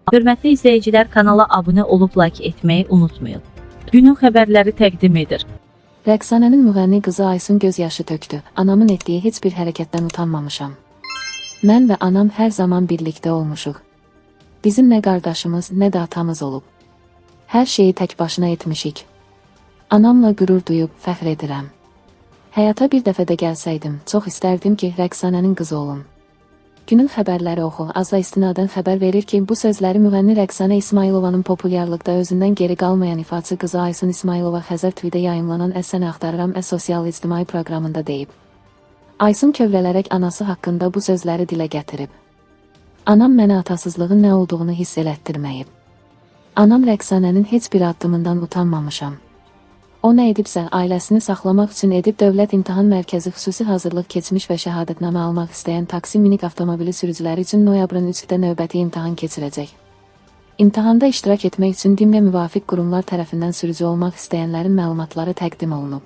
Hörmətli izləyicilər, kanala abunə olub like etməyi unutmayın. Günün xəbərləri təqdim edir. Rəqsanənin müğənni qızı Aysun göz yaşı tökdü. Anamın etdiyi heç bir hərəkətdən utanmamışam. Mən və anam hər zaman birlikdə olmuşuq. Bizim nə qardaşımız, nə də atamız olub. Hər şeyi tək başına etmişik. Anamla qürur duyub fəxr edirəm. Həyata bir dəfə də gəlsəydim, çox istərdim ki, Rəqsanənin qızı olum. Günün xəbərləri oxu. Azla istinadən xəbər verir ki, bu sözləri müğənni Rəqsanə İsmailovanın populyarlıqda özündən geri qalmayan ifaçı qızı Aysun İsmailova Xəzər TV-də yayımlanan Əsən Axtarıram sosial ictimai proqramında deyib. Aysun kövrələrək anası haqqında bu sözləri dilə gətirib. Anam mənə atasızlığın nə olduğunu hiss elətdirməyib. Anam Rəqsanənin heç bir addımından utanmamışam. O nə edibsə, ailəsini saxlamaq üçün edib. Dövlət İmtahan Mərkəzi xüsusi hazırlıq keçmiş və şəhadətnamə almaq istəyən taksi minik avtomobili sürücüləri üçün noyabrın 3-də növbəti imtahan keçirəcək. İmtahanda iştirak etmək üçün DİMRə müvafiq qurumlar tərəfindən sürücü olmaq istəyənlərin məlumatları təqdim olunub.